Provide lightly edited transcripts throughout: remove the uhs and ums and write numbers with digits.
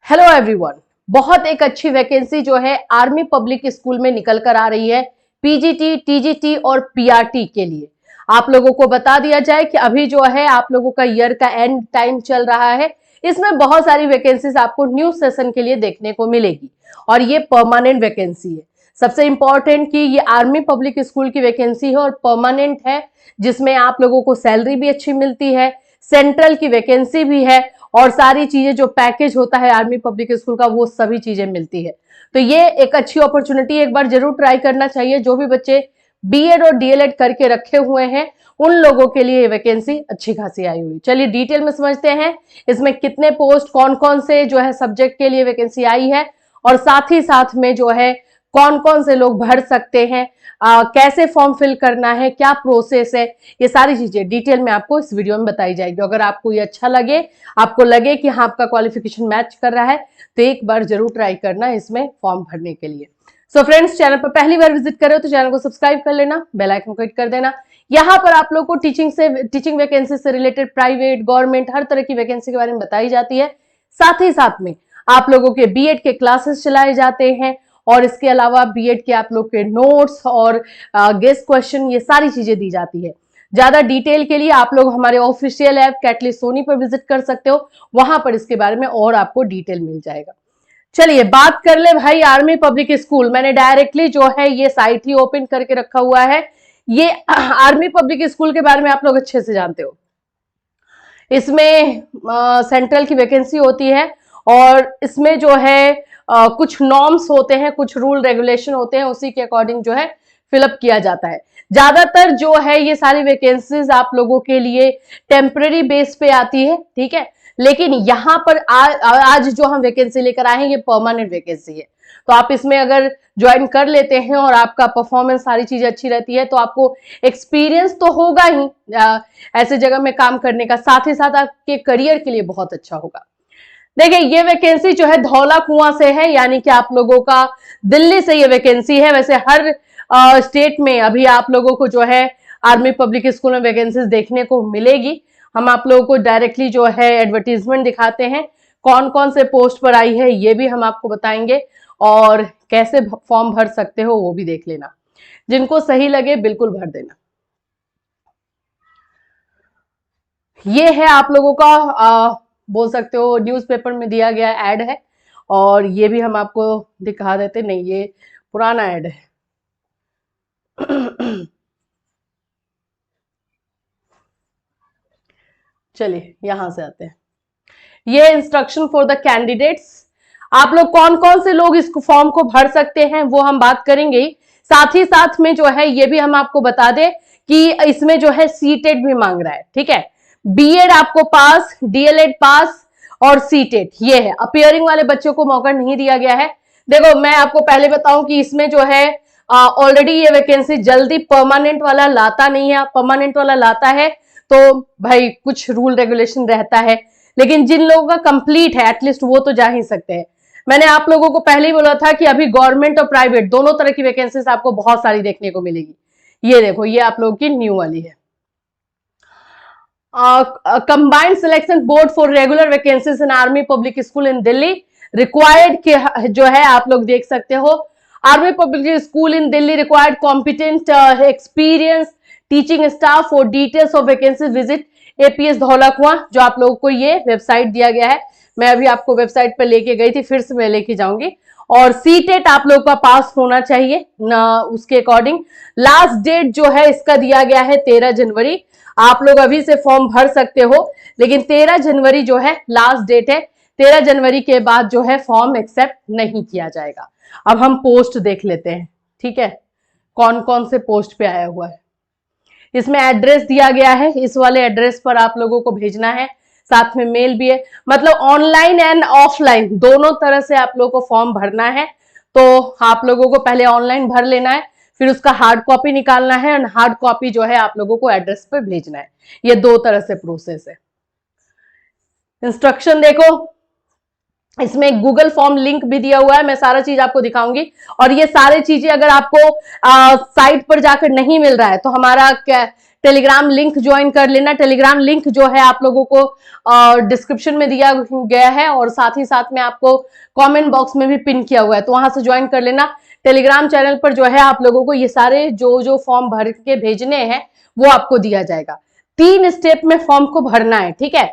Hello everyone. बहुत एक अच्छी वैकेंसी जो है आर्मी पब्लिक स्कूल में निकल कर आ रही है पीजीटी, टीजीटी और पीआरटी के लिए। आप लोगों को बता दिया जाए कि अभी जो है आप लोगों का ईयर का एंड टाइम चल रहा है। इसमें बहुत सारी वैकेंसीज आपको न्यू सेशन के लिए देखने को मिलेगी और ये परमानेंट वैकेंसी है। सबसे इंपॉर्टेंट कि ये आर्मी पब्लिक स्कूल की वैकेंसी है और परमानेंट है, जिसमें आप लोगों को सैलरी भी अच्छी मिलती है, सेंट्रल की वैकेंसी भी है और सारी चीजें जो पैकेज होता है आर्मी पब्लिक स्कूल का वो सभी चीजें मिलती है। तो ये एक अच्छी अपॉर्चुनिटी, एक बार जरूर ट्राई करना चाहिए। जो भी बच्चे बीएड और डीएलएड करके रखे हुए हैं उन लोगों के लिए वैकेंसी अच्छी खासी आई हुई। चलिए डिटेल में समझते हैं इसमें कितने पोस्ट, कौन कौन से जो है सब्जेक्ट के लिए वैकेंसी आई है और साथ ही साथ में जो है कौन कौन से लोग भर सकते हैं, कैसे फॉर्म फिल करना है, क्या प्रोसेस है, ये सारी चीजें डिटेल में आपको इस वीडियो में बताई जाएगी। अगर आपको ये अच्छा लगे, आपको लगे कि हाँ आपका क्वालिफिकेशन मैच कर रहा है तो एक बार जरूर ट्राई करना इसमें फॉर्म भरने के लिए। सो फ्रेंड्स, चैनल पर पहली बार विजिट कर रहे हो तो चैनल को सब्सक्राइब कर लेना, बेल आइकन को हिट कर देना। यहाँ पर आप लोग को टीचिंग वैकेंसी से रिलेटेड प्राइवेट, गवर्नमेंट हर तरह की वैकेंसी के बारे में बताई जाती है। साथ ही साथ में आप लोगों के बीएड के क्लासेस चलाए जाते हैं और इसके अलावा बीएड के आप लोग के नोट्स और गेस्ट क्वेश्चन, ये सारी चीजें दी जाती है। ज्यादा डिटेल के लिए आप लोग हमारे ऑफिशियल ऐप कैटलिस्ट सोनी पर विजिट कर सकते हो, वहां पर इसके बारे में और आपको डिटेल मिल जाएगा। चलिए बात कर ले भाई आर्मी पब्लिक स्कूल। मैंने डायरेक्टली जो है ये साइट ही ओपन करके रखा हुआ है। ये आर्मी पब्लिक स्कूल के बारे में आप लोग अच्छे से जानते हो। इसमें सेंट्रल की वैकेंसी होती है और इसमें जो है कुछ नॉर्म्स होते हैं, कुछ रूल रेगुलेशन होते हैं, उसी के अकॉर्डिंग जो है फिलअप किया जाता है। ज्यादातर जो है ये सारी वैकेंसीज आप लोगों के लिए टेम्पररी बेस पे आती है, ठीक है। लेकिन यहाँ पर आज जो हम वैकेंसी लेकर आए हैं ये परमानेंट वैकेंसी है। तो आप इसमें अगर ज्वाइन कर लेते हैं और आपका परफॉर्मेंस सारी चीजें अच्छी रहती है तो आपको एक्सपीरियंस तो होगा ही ऐसे जगह में काम करने का, साथ ही साथ आपके करियर के लिए बहुत अच्छा होगा। देखिए ये वैकेंसी जो है धौला कुआं से है, यानी कि आप लोगों का दिल्ली से ये वैकेंसी है। वैसे हर स्टेट में अभी आप लोगों को जो है आर्मी पब्लिक स्कूल में वैकेंसीज देखने को मिलेगी। हम आप लोगों को डायरेक्टली जो है एडवर्टीजमेंट दिखाते हैं, कौन कौन से पोस्ट पर आई है ये भी हम आपको बताएंगे और कैसे फॉर्म भर सकते हो वो भी देख लेना। जिनको सही लगे बिल्कुल भर देना। ये है आप लोगों का बोल सकते हो न्यूज़पेपर में दिया गया ऐड है और ये भी हम आपको दिखा देते। नहीं, ये पुराना ऐड है। चलिए यहां से आते हैं। ये इंस्ट्रक्शन फॉर द कैंडिडेट्स। आप लोग कौन कौन से लोग इस फॉर्म को भर सकते हैं वो हम बात करेंगे। साथ ही साथ में जो है ये भी हम आपको बता दें कि इसमें जो है सीटेट भी मांग रहा है, ठीक है। बीएड आपको पास, डीएलएड पास और सीटेट ये है। अपियरिंग वाले बच्चों को मौका नहीं दिया गया है। देखो मैं आपको पहले बताऊं कि इसमें जो है ऑलरेडी ये वैकेंसी जल्दी परमानेंट वाला लाता नहीं है। परमानेंट वाला लाता है तो भाई कुछ रूल रेगुलेशन रहता है, लेकिन जिन लोगों का कंप्लीट है एटलीस्ट वो तो जा ही सकते हैं। मैंने आप लोगों को पहले ही बोला था कि अभी गवर्नमेंट और प्राइवेट दोनों तरह की वैकेंसीज आपको बहुत सारी देखने को मिलेगी। ये देखो, ये आप लोगों की न्यू वाली है। Combined selection board for regular vacancies in army Public school in Delhi required के जो है आप लोग देख सकते हो। Army Public school in Delhi required competent experience teaching staff for details of vacancies visit APS Dhaula कुआं। जो आप लोगों को ये वेबसाइट दिया गया है, मैं अभी आपको वेबसाइट पर लेके गई थी, फिर से मैं लेके जाऊंगी। और सीटेट आप लोगों का पास होना चाहिए ना, उसके अकॉर्डिंग लास्ट डेट जो है इसका दिया गया है 13 जनवरी। आप लोग अभी से फॉर्म भर सकते हो, लेकिन 13 जनवरी जो है लास्ट डेट है। 13 जनवरी के बाद जो है फॉर्म एक्सेप्ट नहीं किया जाएगा। अब हम पोस्ट देख लेते हैं, ठीक है, कौन कौन से पोस्ट पे आया हुआ है। इसमें एड्रेस दिया गया है, इस वाले एड्रेस पर आप लोगों को भेजना है। साथ में मेल भी है, मतलब ऑनलाइन एंड ऑफलाइन दोनों तरह से आप लोगों को फॉर्म भरना है। तो आप लोगों को पहले ऑनलाइन भर लेना है, फिर उसका हार्ड कॉपी निकालना है और हार्ड कॉपी जो है आप लोगों को एड्रेस पर भेजना है। ये दो तरह से प्रोसेस है। इंस्ट्रक्शन देखो, इसमें गूगल फॉर्म लिंक भी दिया हुआ है, मैं सारा चीज आपको दिखाऊंगी। और ये सारी चीजें अगर आपको साइट पर जाकर नहीं मिल रहा है तो हमारा टेलीग्राम लिंक ज्वाइन कर लेना। टेलीग्राम लिंक जो है आप लोगों को डिस्क्रिप्शन में दिया गया है और साथ ही साथ में आपको कमेंट बॉक्स में भी पिन किया हुआ है, तो वहां से ज्वाइन कर लेना। टेलीग्राम चैनल पर जो है आप लोगों को ये सारे जो फॉर्म भर के भेजने हैं वो आपको दिया जाएगा। 3 स्टेप में फॉर्म को भरना है, ठीक है।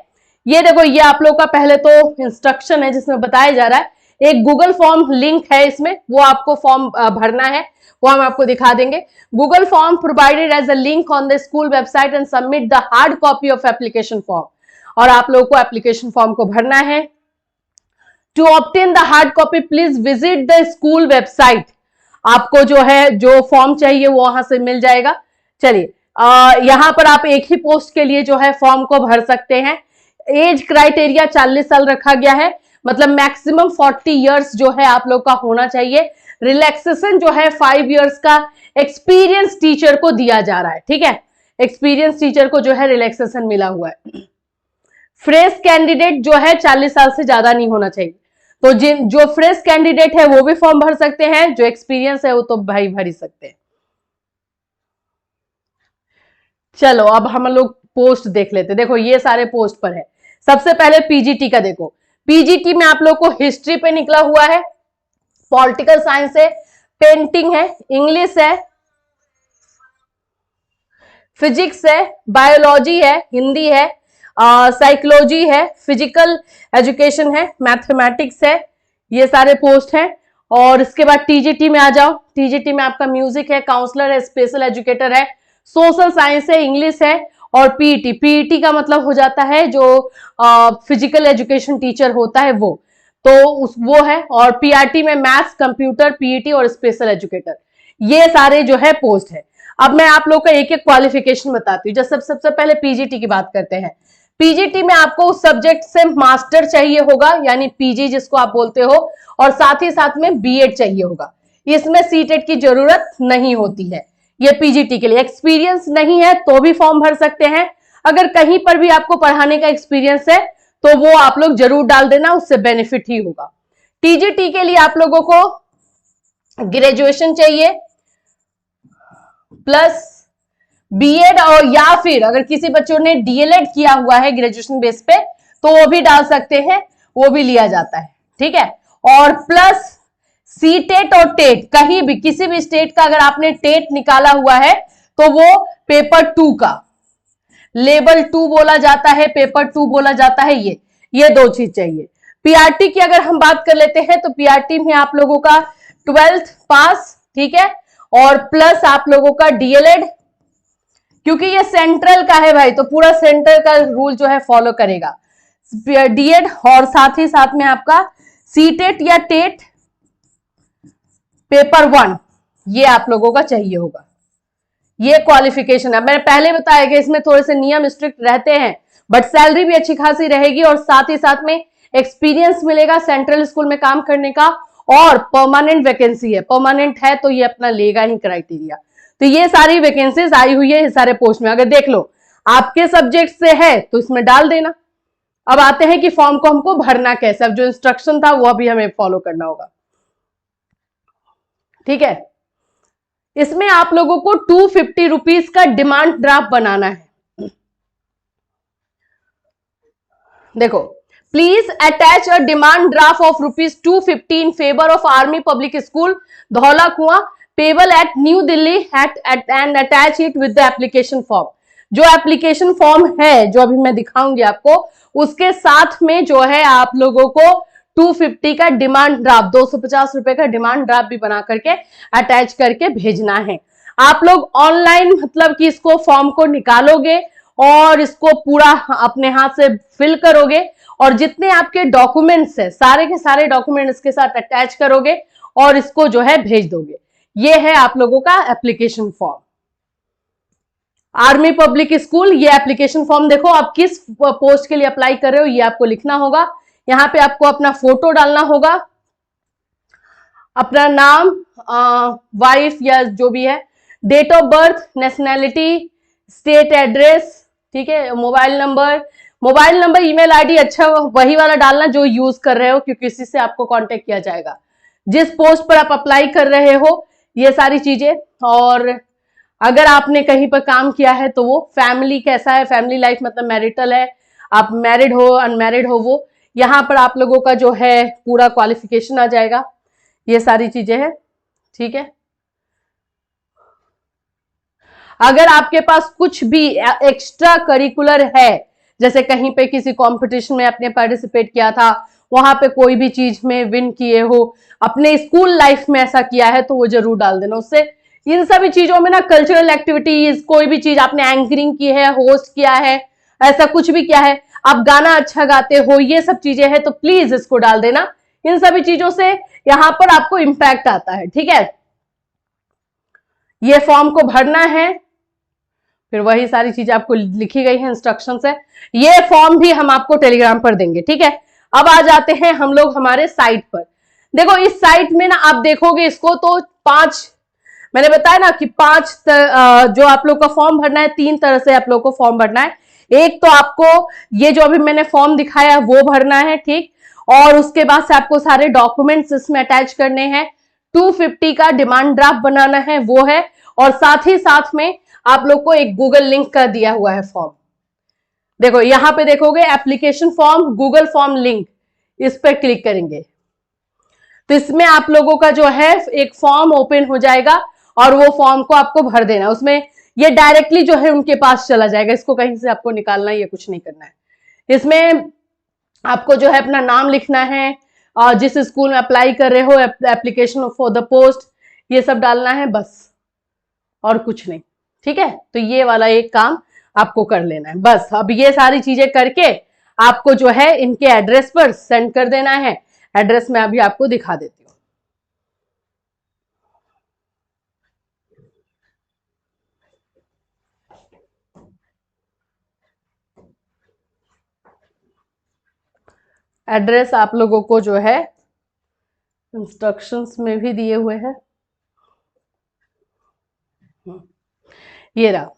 ये देखो, ये आप लोग का पहले तो इंस्ट्रक्शन है जिसमें बताया जा रहा है। एक गूगल फॉर्म लिंक है इसमें, वो आपको फॉर्म भरना है, वो हम आपको दिखा देंगे। Google form provided as a link on the school website and submit the hard copy of application form. और आप लोगों को एप्लीकेशन फॉर्म को भरना है। To obtain the hard copy please visit the school website. आपको जो है जो फॉर्म चाहिए वो वहां से मिल जाएगा। चलिए, यहां पर आप एक ही पोस्ट के लिए जो है फॉर्म को भर सकते हैं। एज क्राइटेरिया 40 साल रखा गया है, मतलब मैक्सिमम 40 इयर्स जो है आप लोग का होना चाहिए। रिलैक्सेशन जो है 5 इयर्स का एक्सपीरियंस टीचर को दिया जा रहा है, ठीक है। एक्सपीरियंस टीचर को जो है रिलैक्सेशन मिला हुआ है। फ्रेश कैंडिडेट जो है 40 साल से ज्यादा नहीं होना चाहिए। तो जो फ्रेश कैंडिडेट है वो भी फॉर्म भर सकते हैं, जो एक्सपीरियंस है वो तो भाई भर ही सकते हैं। चलो अब हम लोग पोस्ट देख लेते हैं। देखो ये सारे पोस्ट पर है। सबसे पहले पीजीटी का देखो। पीजीटी में आप लोग को हिस्ट्री पे निकला हुआ है, पॉलिटिकल साइंस है, पेंटिंग है, इंग्लिश है, फिजिक्स है, बायोलॉजी है, हिंदी है, साइकोलॉजी है, फिजिकल एजुकेशन है, मैथमेटिक्स है। ये सारे पोस्ट हैं। और इसके बाद टीजीटी में आ जाओ। टीजीटी में आपका म्यूजिक है, काउंसलर है, स्पेशल एजुकेटर है, सोशल साइंस है, इंग्लिश है और पीईटी। पीईटी का मतलब हो जाता है जो फिजिकल एजुकेशन टीचर होता है वो, तो वो है। और पीआरटी में मैथ्स, कंप्यूटर, पीईटी और स्पेशल एजुकेटर। ये सारे जो है पोस्ट है। अब मैं आप लोग का एक एक क्वालिफिकेशन बताती हूँ। जैसे सबसे पहले पीजीटी की बात करते हैं। पीजीटी में आपको उस सब्जेक्ट से मास्टर चाहिए होगा, यानी पीजी जिसको आप बोलते हो, और साथ ही साथ में बीएड चाहिए होगा। इसमें सीटेट की जरूरत नहीं होती है। ये पीजीटी के लिए एक्सपीरियंस नहीं है तो भी फॉर्म भर सकते हैं। अगर कहीं पर भी आपको पढ़ाने का एक्सपीरियंस है तो वो आप लोग जरूर डाल देना, उससे बेनिफिट ही होगा। टीजीटी के लिए आप लोगों को ग्रेजुएशन चाहिए प्लस बीएड, और या फिर अगर किसी बच्चों ने डीएलएड किया हुआ है ग्रेजुएशन बेस पे तो वो भी डाल सकते हैं, वो भी लिया जाता है, ठीक है। और प्लस सीटेट और टेट, कहीं भी किसी भी स्टेट का अगर आपने टेट निकाला हुआ है तो वो पेपर 2 का, लेवल 2 बोला जाता है, पेपर 2 बोला जाता है, ये 2 चीज चाहिए। पीआरटी की अगर हम बात कर लेते हैं तो पीआरटी में आप लोगों का 12th पास, ठीक है, और प्लस आप लोगों का डीएलएड, क्योंकि ये सेंट्रल का है भाई तो पूरा सेंट्रल का रूल जो है फॉलो करेगा। डीएड और साथ ही साथ में आपका सीटेट या टेट पेपर 1, ये आप लोगों का चाहिए होगा। ये क्वालिफिकेशन है। मैंने पहले बताया कि इसमें थोड़े से नियम स्ट्रिक्ट रहते हैं, बट सैलरी भी अच्छी खासी रहेगी और साथ ही साथ में एक्सपीरियंस मिलेगा सेंट्रल स्कूल में काम करने का, और परमानेंट वैकेंसी है। परमानेंट है तो ये अपना लेगा ही क्राइटेरिया। तो ये सारी वैकेंसीज आई हुई है इस सारे पोस्ट में। अगर देख लो आपके सब्जेक्ट से है तो इसमें डाल देना। अब आते हैं कि फॉर्म को हमको भरना कैसे। अब जो इंस्ट्रक्शन था वो अभी हमें फॉलो करना होगा, ठीक है। इसमें आप लोगों को 250 रुपीज का डिमांड ड्राफ्ट बनाना है। देखो, please attach a demand draft of ₹250 in favour of Army Public School Dhaula Kuan payable at New Delhi and attach it with the application form. जो एप्लीकेशन फॉर्म है जो अभी मैं दिखाऊंगी आपको, उसके साथ में जो है आप लोगों को 250 का डिमांड ड्राफ्ट, 250 रुपए का डिमांड ड्राफ्ट भी बना करके अटैच करके भेजना है। आप लोग ऑनलाइन मतलब कि इसको फॉर्म को निकालोगे और इसको पूरा अपने हाथ से फिल करोगे और जितने आपके डॉक्यूमेंट्स है सारे के सारे डॉक्यूमेंट इसके साथ अटैच करोगे और इसको जो है भेज दोगे। ये है आप लोगों का application form. Army Public school, ये एप्लीकेशन फॉर्म देखो, आप किस पोस्ट के लिए अप्लाई कर रहे हो ये आपको लिखना होगा। यहाँ पे आपको अपना फोटो डालना होगा, अपना नाम, वाइफ या जो भी है, date of birth, nationality, state address, ठीक है, मोबाइल नंबर, ईमेल आईडी, अच्छा वही वाला डालना जो यूज कर रहे हो क्योंकि इसी से आपको कांटेक्ट किया जाएगा। जिस पोस्ट पर आप अप्लाई कर रहे हो ये सारी चीजें। और अगर आपने कहीं पर काम किया है तो वो फैमिली कैसा है, फैमिली लाइफ मतलब मैरिटल है, आप मैरिड हो अनमैरिड हो, वो यहाँ पर आप लोगों का जो है पूरा क्वालिफिकेशन आ जाएगा, ये सारी चीजें हैं। ठीक है, अगर आपके पास कुछ भी एक्स्ट्रा करिकुलर है, जैसे कहीं पे किसी कंपटीशन में आपने पार्टिसिपेट किया था, वहां पे कोई भी चीज में विन किए हो, अपने स्कूल लाइफ में ऐसा किया है तो वो जरूर डाल देना। उससे इन सभी चीजों में ना कल्चरल एक्टिविटीज, कोई भी चीज आपने एंकरिंग की है, होस्ट किया है, ऐसा कुछ भी किया है, आप गाना अच्छा गाते हो, ये सब चीजें हैं तो प्लीज इसको डाल देना। इन सभी चीजों से यहां पर आपको इंपैक्ट आता है। ठीक है, ये फॉर्म को भरना है, फिर वही सारी चीजें आपको लिखी गई है, इंस्ट्रक्शंस है। ये फॉर्म भी हम आपको टेलीग्राम पर देंगे। ठीक है, अब आ जाते हैं हम लोग हमारे साइट पर। देखो इस साइट में ना आप देखोगे इसको तो 5, मैंने बताया ना कि 5 जो आप लोग का फॉर्म भरना है, 3 तरह से आप लोग को फॉर्म भरना है। एक तो आपको ये जो अभी मैंने फॉर्म दिखाया है वो भरना है, ठीक, और उसके बाद से आपको सारे डॉक्यूमेंट्स इसमें अटैच करने हैं। 250 का डिमांड ड्राफ्ट बनाना है, वो है, और साथ ही साथ में आप लोग को एक गूगल लिंक का दिया हुआ है फॉर्म। देखो यहां पे देखोगे application form Google form link, इस पर क्लिक करेंगे तो इसमें आप लोगों का जो है एक फॉर्म ओपन हो जाएगा और वो फॉर्म को आपको भर देना है। उसमें ये डायरेक्टली जो है उनके पास चला जाएगा, इसको कहीं से आपको निकालना है, ये कुछ नहीं करना है। इसमें आपको जो है अपना नाम लिखना है और जिस स्कूल में अप्लाई कर रहे हो, एप्लीकेशन फॉर द पोस्ट, ये सब डालना है बस, और कुछ नहीं। ठीक है, तो ये वाला एक काम आपको कर लेना है बस। अब ये सारी चीजें करके आपको जो है इनके एड्रेस पर सेंड कर देना है। एड्रेस मैं अभी आपको दिखा देती हूँ। एड्रेस आप लोगों को जो है इंस्ट्रक्शंस में भी दिए हुए हैं, ये रहा।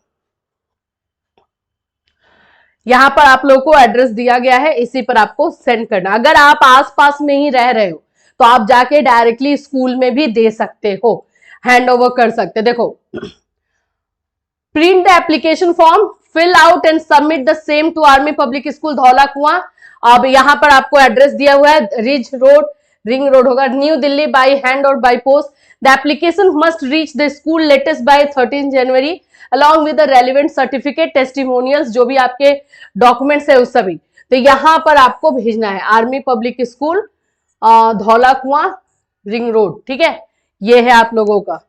यहां पर आप लोगों को एड्रेस दिया गया है, इसी पर आपको सेंड करना। अगर आप आसपास में ही रह रहे हो तो आप जाके डायरेक्टली स्कूल में भी दे सकते हो, हैंड ओवर कर सकते। देखो, print the application form, fill out and submit the same to Army Public School Dhaula Kuan. अब यहां पर आपको एड्रेस दिया हुआ है, रिज रोड, रिंग रोड होगा, न्यू दिल्ली, बाई हैंड और by post. The application must reach the school latest by 13 January along with the relevant certificate, testimonials, जो भी आपके डॉक्यूमेंट्स है उस सभी। तो यहां पर आपको भेजना है आर्मी पब्लिक स्कूल धौला कुआं, रिंग रोड। ठीक है, ये है आप लोगों का।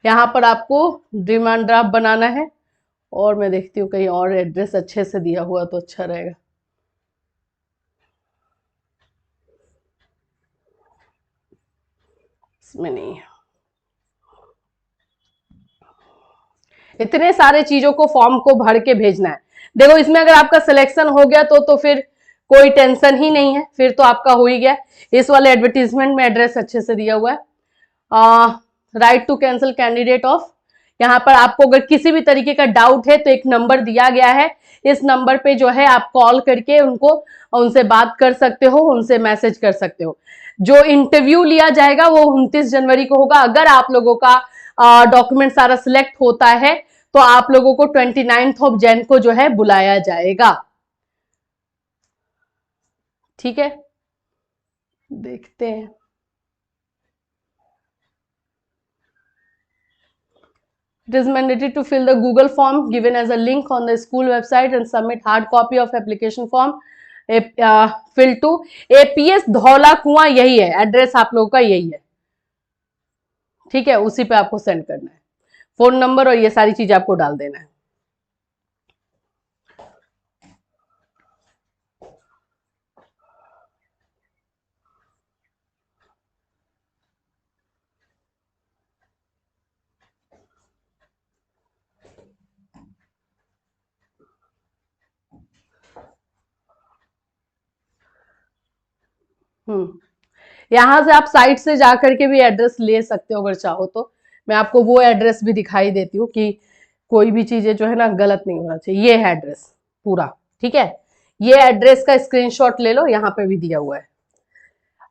यहां पर आपको डिमांड ड्राफ्ट बनाना है, और मैं देखती हूँ कहीं और एड्रेस अच्छे से दिया हुआ तो अच्छा रहेगा। इसमें नहीं है। इतने सारे चीजों को फॉर्म को भर के भेजना है। देखो इसमें अगर आपका सिलेक्शन हो गया तो फिर कोई टेंशन ही नहीं है, फिर तो आपका हो ही गया। इस वाले एडवर्टीजमेंट में एड्रेस अच्छे से दिया हुआ है। Right to cancel candidate of, यहाँ पर आपको अगर किसी भी तरीके का डाउट है तो एक नंबर दिया गया है, इस नंबर पे जो है आप कॉल करके उनसे बात कर सकते हो, उनसे मैसेज कर सकते हो। जो इंटरव्यू लिया जाएगा वो 29 जनवरी को होगा। अगर आप लोगों का डॉक्यूमेंट सारा सिलेक्ट होता है तो आप लोगों को 29 ऑफ जैन को जो है बुलाया जाएगा। ठीक है, देखते हैं। It is mandatory to fill the Google form given as a link on the school website and submit hard copy of application form fill to APS Dhaula कुआं, यही है एड्रेस आप लोगों का, यही है। ठीक है, उसी पे आपको सेंड करना है, फोन नंबर और ये सारी चीज आपको डाल देना है। यहां से आप साइट से जाकर के भी एड्रेस ले सकते हो अगर चाहो तो। मैं आपको वो एड्रेस भी दिखाई देती हूँ कि कोई भी चीजें जो है ना गलत नहीं होना चाहिए। ये है एड्रेस पूरा, ठीक है, ये एड्रेस का स्क्रीनशॉट ले लो, यहाँ पे भी दिया हुआ है।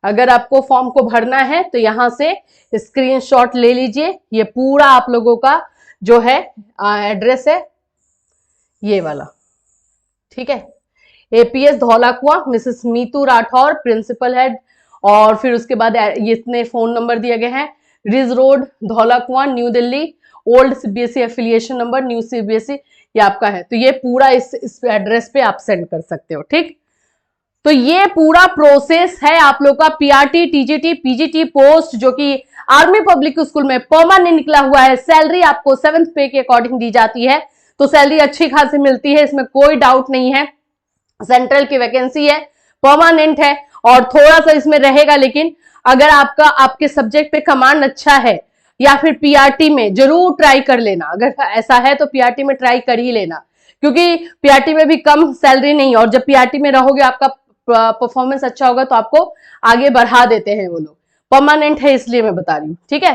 अगर आपको फॉर्म को भरना है तो यहां से स्क्रीनशॉट ले लीजिए। ये पूरा आप लोगों का जो है एड्रेस है ये वाला, ठीक है। APS Dhaulakuan, Mrs Meetu Rathore principal head, और फिर उसके बाद ये इतने फोन नंबर दिए गए हैं। Ridge road Dhaulakuan New Delhi, old CBSE affiliation number new CBSE, ये आपका है। तो ये पूरा इस एड्रेस पे आप सेंड कर सकते हो, ठीक। तो ये पूरा प्रोसेस है आप लोग का पीआरटी, टीजीटी, पीजीटी पोस्ट जो कि आर्मी पब्लिक स्कूल में परमानेंट निकला हुआ है। सैलरी आपको 7th पे के अकॉर्डिंग दी जाती है, तो सैलरी अच्छी खासी मिलती है, इसमें कोई डाउट नहीं है। सेंट्रल की वैकेंसी है, परमानेंट है, और थोड़ा सा इसमें रहेगा, लेकिन अगर आपके सब्जेक्ट पे कमांड अच्छा है या फिर पीआरटी में जरूर ट्राई कर लेना। अगर ऐसा है तो पीआरटी में ट्राई कर ही लेना, क्योंकि पीआरटी में भी कम सैलरी नहीं, और जब पीआरटी में रहोगे आपका परफॉर्मेंस अच्छा होगा तो आपको आगे बढ़ा देते हैं वो लोग। परमानेंट है इसलिए मैं बता रही हूँ, ठीक है।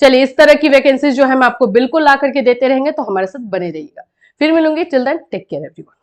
चलिए, इस तरह की वैकेंसीज जो है मैं आपको बिल्कुल ला करके देते रहेंगे, तो हमारे साथ बने रहिएगा। फिर मिलूंगी, till then take care everyone.